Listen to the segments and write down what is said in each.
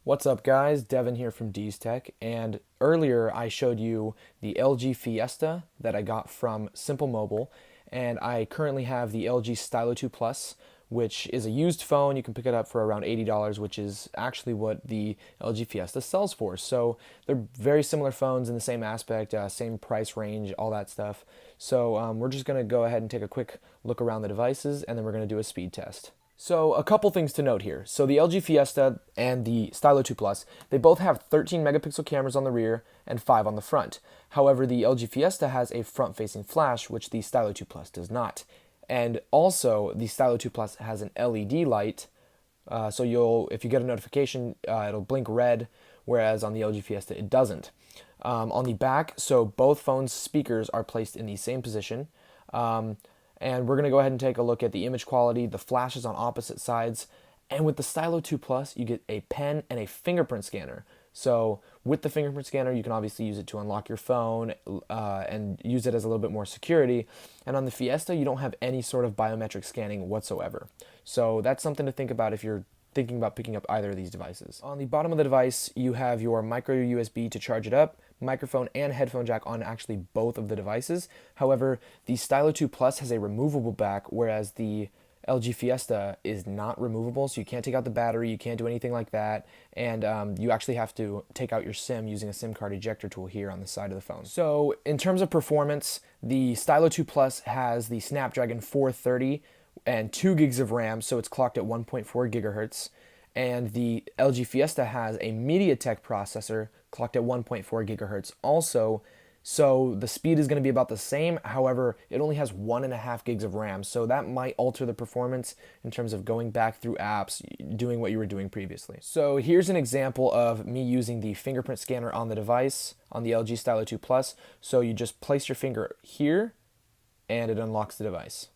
What's up guys, Devin here from D's Tech, and earlier I showed you the LG Fiesta that I got from Simple Mobile, and I currently have the LG Stylo 2 Plus, which is a used phone. You can pick it up for around $80, which is actually what the LG Fiesta sells for. So they're very similar phones in the same aspect, same price range, all that stuff. So we're just going to go ahead and take a quick look around the devices, and then we're going to do a speed test. So a couple things to note here. So the LG Fiesta and the Stylo 2 Plus, they both have 13 megapixel cameras on the rear and 5 on the front. However, the LG Fiesta has a front-facing flash, which the Stylo 2 Plus does not. And also, the Stylo 2 Plus has an LED light, so if you get a notification, it'll blink red, whereas on the LG Fiesta it doesn't. On the back, so both phones' speakers are placed in the same position. And we're going to go ahead and take a look at the image quality. The flash is on opposite sides. And with the Stylo 2 Plus, you get a pen and a fingerprint scanner. So with the fingerprint scanner, you can obviously use it to unlock your phone and use it as a little bit more security. And on the Fiesta, you don't have any sort of biometric scanning whatsoever. So that's something to think about if you're thinking about picking up either of these devices. On the bottom of the device, you have your micro USB to charge it up, microphone and headphone jack on actually both of the devices. However, the Stylo 2 Plus has a removable back, whereas the LG Fiesta is not removable, so you can't take out the battery, you can't do anything like that, and you actually have to take out your SIM using a SIM card ejector tool here on the side of the phone. So in terms of performance, the Stylo 2 Plus has the Snapdragon 430 and 2 gigs of RAM, so it's clocked at 1.4 gigahertz. And the LG Fiesta has a MediaTek processor clocked at 1.4 gigahertz also, so the speed is going to be about the same. However, it only has 1.5 gigs of RAM, so that might alter the performance in terms of going back through apps, doing what you were doing previously. So here's an example of me using the fingerprint scanner on the device on the LG Stylo 2 Plus. So you just place your finger here and it unlocks the device.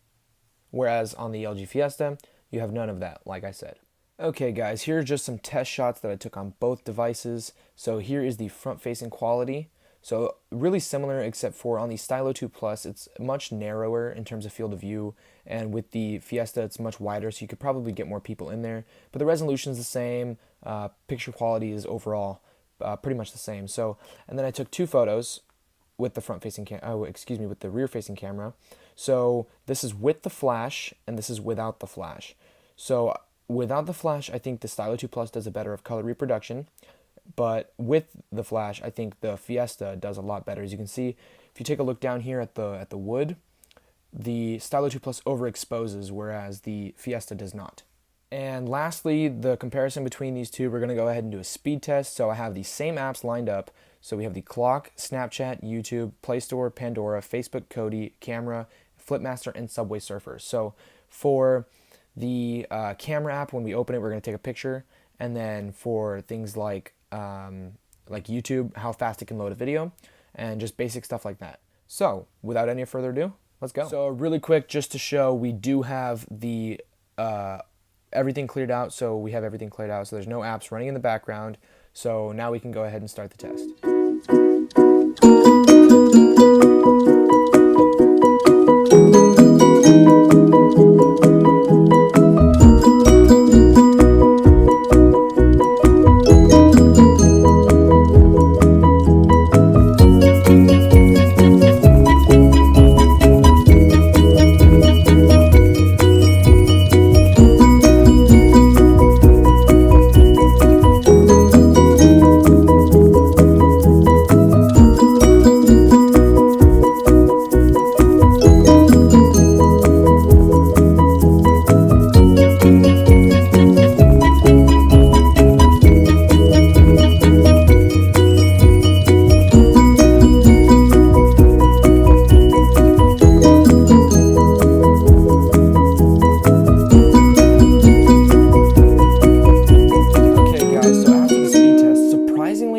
Whereas on the LG Fiesta, you have none of that, like I said. Okay guys, here are just some test shots that I took on both devices. So here is the front-facing quality. So really similar, except for on the Stylo 2 Plus, it's much narrower in terms of field of view, and with the Fiesta, it's much wider, so you could probably get more people in there. But the resolution is the same. Picture quality is overall pretty much the same. So, and then I took two photos with the front-facing with the rear-facing camera. So this is with the flash, and this is without the flash. So without the flash, I think the Stylo 2 Plus does a better of color reproduction, but with the flash, I think the Fiesta does a lot better. As you can see, if you take a look down here at the wood, the Stylo 2 Plus overexposes, whereas the Fiesta does not. And lastly, the comparison between these two, we're going to go ahead and do a speed test. So I have the same apps lined up. So we have the Clock, Snapchat, YouTube, Play Store, Pandora, Facebook, Kodi, Camera, Flipmaster, and Subway Surfer. So for the camera app, when we open it, we're going to take a picture. And then for things like YouTube, how fast it can load a video, and just basic stuff like that. So without any further ado, let's go. So really quick, just to show, we do have the everything cleared out. So we have everything cleared out. So there's no apps running in the background. So now we can go ahead and start the test.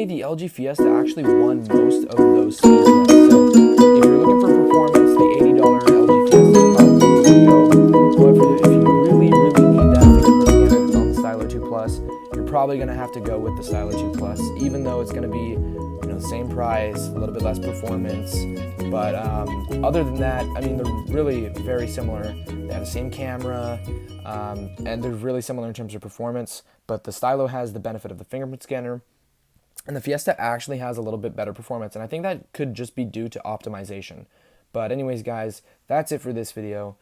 The LG Fiesta actually won most of those speed tests. So if you're looking for performance, the $80 LG Fiesta is probably the way to go. However, if you really need that fingerprint scanner that's on the Stylo 2 Plus, you're probably going gonna have to go with the Stylo 2 Plus, even though it's gonna be, same price, a little bit less performance. But other than that, I mean, they're really very similar. They have the same camera, and they're really similar in terms of performance. But the Stylo has the benefit of the fingerprint scanner, and the Fiesta actually has a little bit better performance. And I think that could just be due to optimization. But anyways, guys, that's it for this video.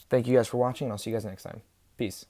Thank you guys for watching, and I'll see you guys next time. Peace.